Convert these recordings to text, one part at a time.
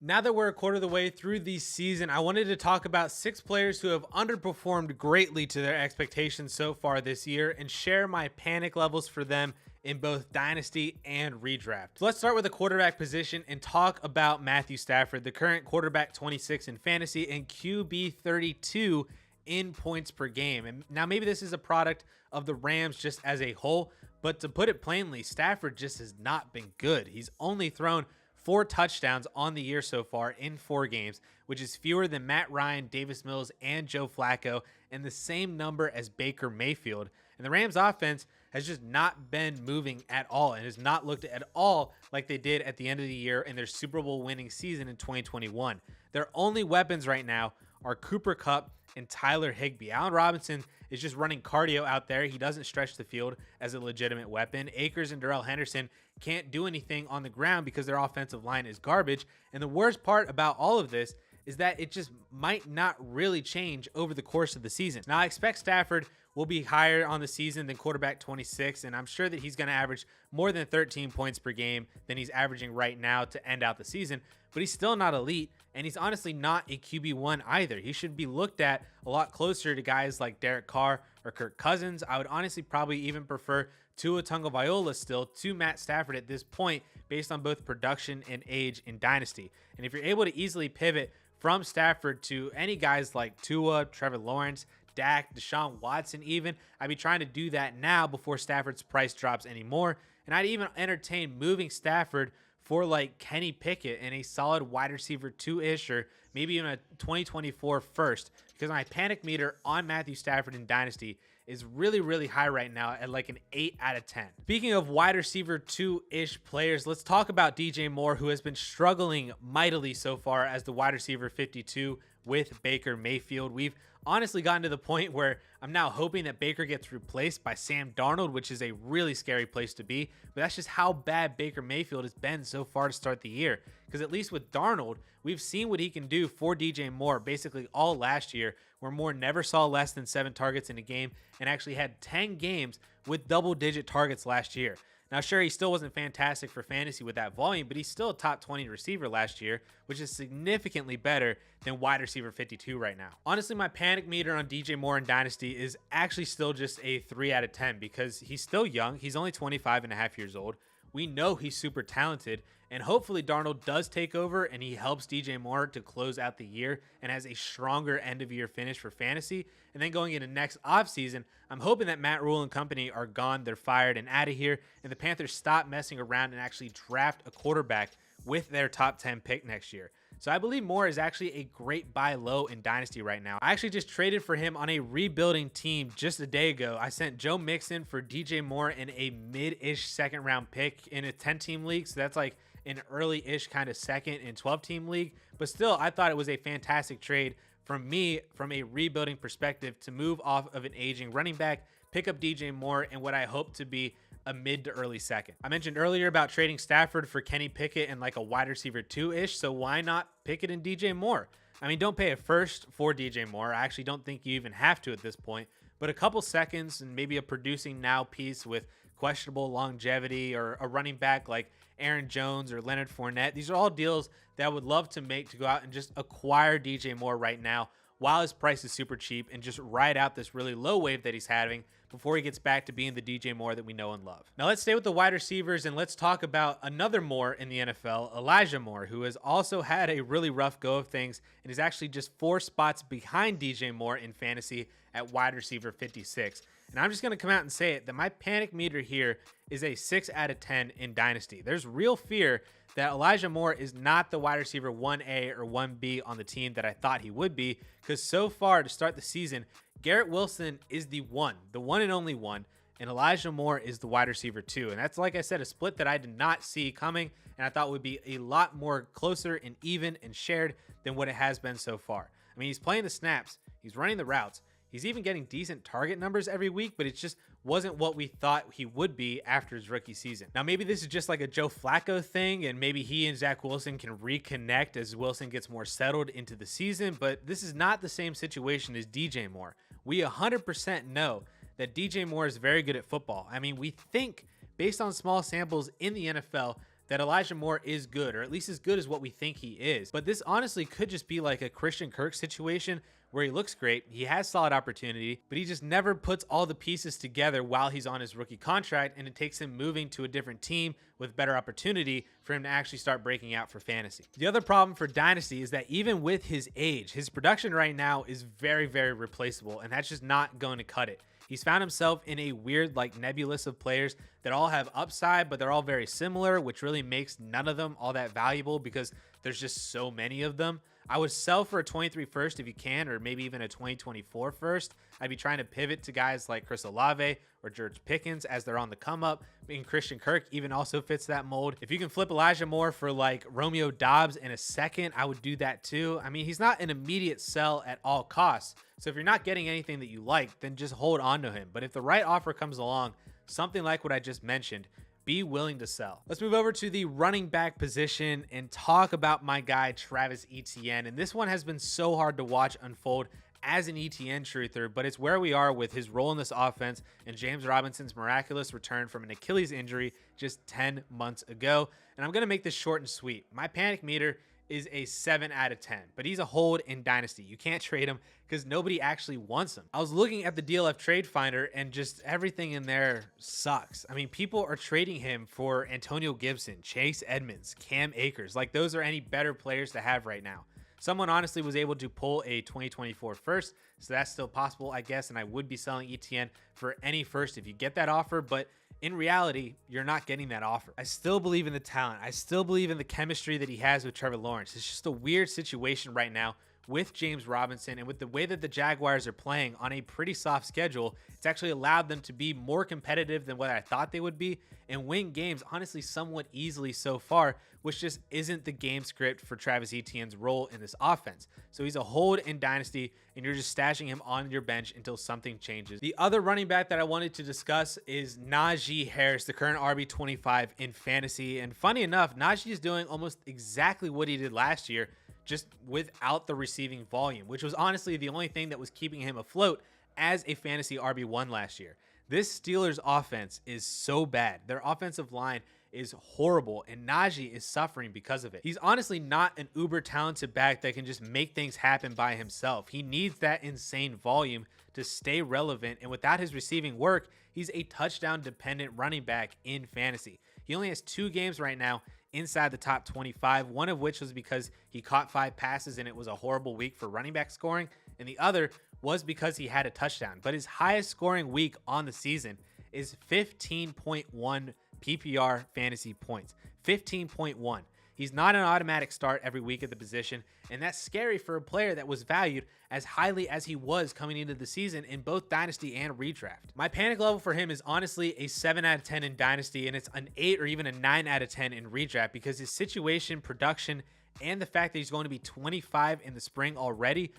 Now that we're a quarter of the way through the season, I wanted to talk about 6 players who have underperformed greatly to their expectations so far this year and share my panic levels for them in both Dynasty and Redraft. So let's start with the quarterback position and talk about Matthew Stafford, the current quarterback 26 in fantasy and QB 32 in points per game. And now maybe this is a product of the Rams just as a whole, but to put it plainly, Stafford just has not been good. He's only thrown 4 touchdowns on the year so far in 4 games, which is fewer than Matt Ryan, Davis Mills, and Joe Flacco, and the same number as Baker Mayfield. And the Rams offense has just not been moving at all and has not looked at all like they did at the end of the year in their Super Bowl winning season in 2021. Their only weapons right now are Cooper Kupp and Tyler Higbee. Allen Robinson is just running cardio out there. He doesn't stretch the field as a legitimate weapon. Akers and Darrell Henderson can't do anything on the ground because their offensive line is garbage. And the worst part about all of this is that it just might not really change over the course of the season. Now, I expect Stafford will be higher on the season than quarterback 26, and I'm sure that he's going to average more than 13 points per game than he's averaging right now to end out the season, but he's still not elite, and he's honestly not a QB1 either. He should be looked at a lot closer to guys like Derek Carr or Kirk Cousins. I would honestly probably even prefer Tua Tagovailoa still to Matt Stafford at this point based on both production and age in Dynasty. And if you're able to easily pivot from Stafford to any guys like Tua, Trevor Lawrence, Dak, Deshaun Watson even, I'd be trying to do that now before Stafford's price drops anymore. And I'd even entertain moving Stafford for like Kenny Pickett and a solid wide receiver 2-ish or maybe even a 2024 first, because my panic meter on Matthew Stafford in Dynasty is really, really high right now at like an 8 out of 10. Speaking of wide receiver 2-ish players, let's talk about DJ Moore, who has been struggling mightily so far as the wide receiver 52 with Baker Mayfield. We've honestly gotten to the point where I'm now hoping that Baker gets replaced by Sam Darnold, which is a really scary place to be. But that's just how bad Baker Mayfield has been so far to start the year. Because at least with Darnold, we've seen what he can do for DJ Moore basically all last year, where Moore never saw less than 7 targets in a game and actually had 10 games with double-digit targets last year. Now, sure, he still wasn't fantastic for fantasy with that volume, but he's still a top 20 receiver last year, which is significantly better than wide receiver 52 right now. Honestly, my panic meter on DJ Moore in Dynasty is actually still just a 3 out of 10 because he's still young. He's only 25 and a half years old. We know he's super talented, and hopefully Darnold does take over and he helps DJ Moore to close out the year and has a stronger end-of-year finish for fantasy. And then going into next offseason, I'm hoping that Matt Rule and company are gone, they're fired and out of here, and the Panthers stop messing around and actually draft a quarterback with their top 10 pick next year. So I believe Moore is actually a great buy low in Dynasty right now. I actually just traded for him on a rebuilding team just a day ago. I sent Joe Mixon for DJ Moore in a mid-ish second round pick in a 10-team league. So that's like an early-ish kind of second and 12-team league. But still, I thought it was a fantastic trade from me from a rebuilding perspective to move off of an aging running back, pick up DJ Moore in what I hope to be a mid to early second. I mentioned earlier about trading Stafford for Kenny Pickett and like a wide receiver 2-ish, so why not Pickett and DJ Moore? I mean, don't pay a first for DJ Moore. I actually don't think you even have to at this point, but a couple seconds and maybe a producing now piece with questionable longevity or a running back like Aaron Jones or Leonard Fournette. These are all deals that I would love to make to go out and just acquire DJ Moore right now while his price is super cheap and just ride out this really low wave that he's having before he gets back to being the DJ Moore that we know and love. Now let's stay with the wide receivers and let's talk about another Moore in the NFL, Elijah Moore, who has also had a really rough go of things and is actually just 4 spots behind DJ Moore in fantasy at wide receiver 56. And I'm just going to come out and say it, that my panic meter here is a 6 out of 10 in Dynasty. There's real fear that Elijah Moore is not the wide receiver 1A or 1B on the team that I thought he would be, because so far to start the season, Garrett Wilson is the one and only one, and Elijah Moore is the wide receiver 2. And that's, like I said, a split that I did not see coming, and I thought would be a lot more closer and even and shared than what it has been so far. I mean, he's playing the snaps, he's running the routes, he's even getting decent target numbers every week, but it just wasn't what we thought he would be after his rookie season. Now, maybe this is just like a Joe Flacco thing, and maybe he and Zach Wilson can reconnect as Wilson gets more settled into the season, but this is not the same situation as DJ Moore. We 100% know that DJ Moore is very good at football. I mean, we think, based on small samples in the NFL, that Elijah Moore is good, or at least as good as what we think he is. But this honestly could just be like a Christian Kirk situation where he looks great, he has solid opportunity, but he just never puts all the pieces together while he's on his rookie contract, and it takes him moving to a different team with better opportunity for him to actually start breaking out for fantasy. The other problem for Dynasty is that even with his age, his production right now is very, very replaceable, and that's just not going to cut it. He's found himself in a weird like nebulous of players that all have upside, but they're all very similar, which really makes none of them all that valuable because there's just so many of them. I would sell for a 23 first if you can, or maybe even a 2024 first. I'd be trying to pivot to guys like Chris Olave or George Pickens as they're on the come up. And Christian Kirk even also fits that mold. If you can flip Elijah Moore for like Romeo Doubs in a second, I would do that too. I mean, he's not an immediate sell at all costs. So if you're not getting anything that you like, then just hold on to him. But if the right offer comes along, something like what I just mentioned, be willing to sell. Let's move over to the running back position and talk about my guy, Travis Etienne. And this one has been so hard to watch unfold as an Etienne truther, but it's where we are with his role in this offense and James Robinson's miraculous return from an Achilles injury just 10 months ago. And I'm going to make this short and sweet. My panic meter is a 7 out of 10, but he's a hold in Dynasty. You can't trade him because nobody actually wants him. I was looking at the DLF trade finder and just everything in there sucks. I mean, people are trading him for Antonio Gibson, Chase Edmonds, Cam Akers. Like those are any better players to have right now. Someone honestly was able to pull a 2024 first, so that's still possible, I guess, and I would be selling Etienne for any first if you get that offer, but in reality, you're not getting that offer. I still believe in the talent. I still believe in the chemistry that he has with Trevor Lawrence. It's just a weird situation right now with James Robinson, and with the way that the Jaguars are playing on a pretty soft schedule, it's actually allowed them to be more competitive than what I thought they would be and win games, honestly, somewhat easily so far, which just isn't the game script for Travis Etienne's role in this offense. So he's a hold in Dynasty, and you're just stashing him on your bench until something changes. The other running back that I wanted to discuss is Najee Harris, the current RB25 in fantasy. And funny enough, Najee is doing almost exactly what he did last year, just without the receiving volume, which was honestly the only thing that was keeping him afloat as a fantasy RB1 last year. This Steelers offense is so bad. Their offensive line is horrible, and Najee is suffering because of it. He's honestly not an uber talented back that can just make things happen by himself. He needs that insane volume to stay relevant, and without his receiving work, he's a touchdown dependent running back in fantasy. He only has 2 games right now inside the top 25, one of which was because he caught 5 passes and it was a horrible week for running back scoring, and the other was because he had a touchdown. But his highest scoring week on the season is 15.1 PPR fantasy points. 15.1. He's not an automatic start every week at the position, and that's scary for a player that was valued as highly as he was coming into the season in both Dynasty and Redraft. My panic level for him is honestly a 7 out of 10 in Dynasty, and it's an 8 or even a 9 out of 10 in Redraft because his situation, production, and the fact that he's going to be 25 in the spring already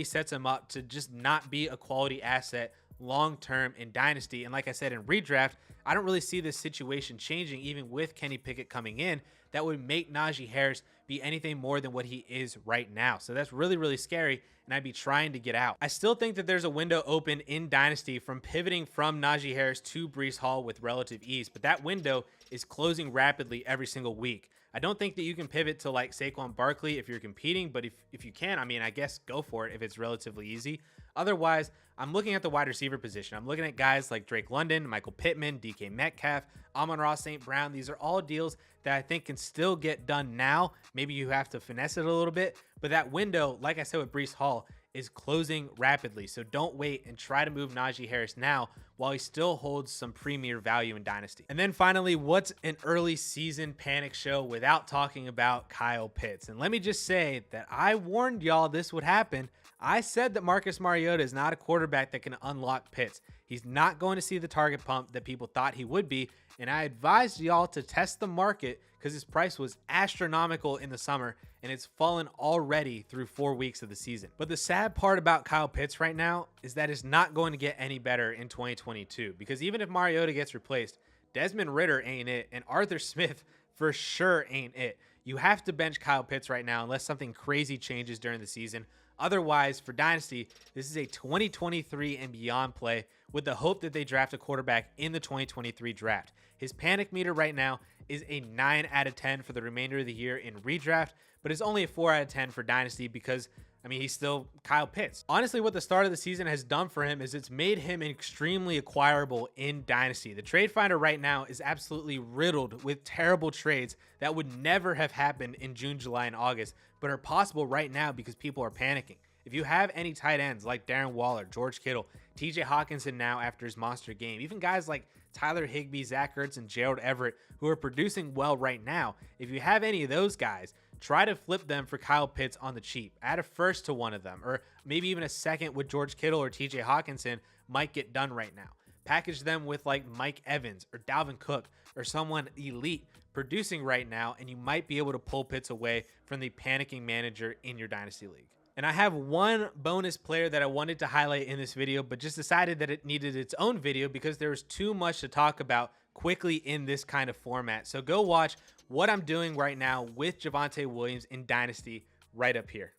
sets him up to just not be a quality asset long-term in Dynasty. And like I said, in Redraft, I don't really see this situation changing even with Kenny Pickett coming in. That would make Najee Harris be anything more than what he is right now. So that's really, really scary, and I'd be trying to get out. I still think that there's a window open in Dynasty from pivoting from Najee Harris to Breece Hall with relative ease, but that window is closing rapidly every single week. I don't think that you can pivot to like Saquon Barkley if you're competing, but if you can, I mean, I guess go for it if it's relatively easy. Otherwise, I'm looking at the wide receiver position. I'm looking at guys like Drake London, Michael Pittman, DK Metcalf, Amon-Ra St. Brown. These are all deals that I think can still get done now. Maybe you have to finesse it a little bit, but that window, like I said with Breece Hall, is closing rapidly. So don't wait and try to move Najee Harris now while he still holds some premier value in Dynasty. And then finally, what's an early season panic show without talking about Kyle Pitts? And let me just say that I warned y'all this would happen. I said that Marcus Mariota is not a quarterback that can unlock Pitts. He's not going to see the target pump that people thought he would be. And I advised y'all to test the market because his price was astronomical in the summer and it's fallen already through 4 weeks of the season. But the sad part about Kyle Pitts right now is that it's not going to get any better in 2022 because even if Mariota gets replaced, Desmond Ridder ain't it, and Arthur Smith for sure ain't it. You have to bench Kyle Pitts right now unless something crazy changes during the season. Otherwise, for Dynasty, this is a 2023 and beyond play with the hope that they draft a quarterback in the 2023 draft. His panic meter right now is a 9 out of 10 for the remainder of the year in redraft, but it's only a 4 out of 10 for Dynasty because, I mean, he's still Kyle Pitts. Honestly, what the start of the season has done for him is it's made him extremely acquirable in Dynasty. The trade finder right now is absolutely riddled with terrible trades that would never have happened in June, July, and August, but are possible right now because people are panicking. If you have any tight ends like Darren Waller, George Kittle, TJ Hawkinson now after his monster game, even guys like Tyler Higbee, Zach Ertz, and Gerald Everett who are producing well right now, if you have any of those guys, try to flip them for Kyle Pitts on the cheap. Add a first to one of them, or maybe even a second with George Kittle or TJ Hawkinson might get done right now. Package them with like Mike Evans or Dalvin Cook or someone elite producing right now, and you might be able to pull Pitts away from the panicking manager in your Dynasty League. And I have one bonus player that I wanted to highlight in this video, but just decided that it needed its own video because there was too much to talk about quickly in this kind of format. So go watch what I'm doing right now with Javonte Williams in Dynasty right up here.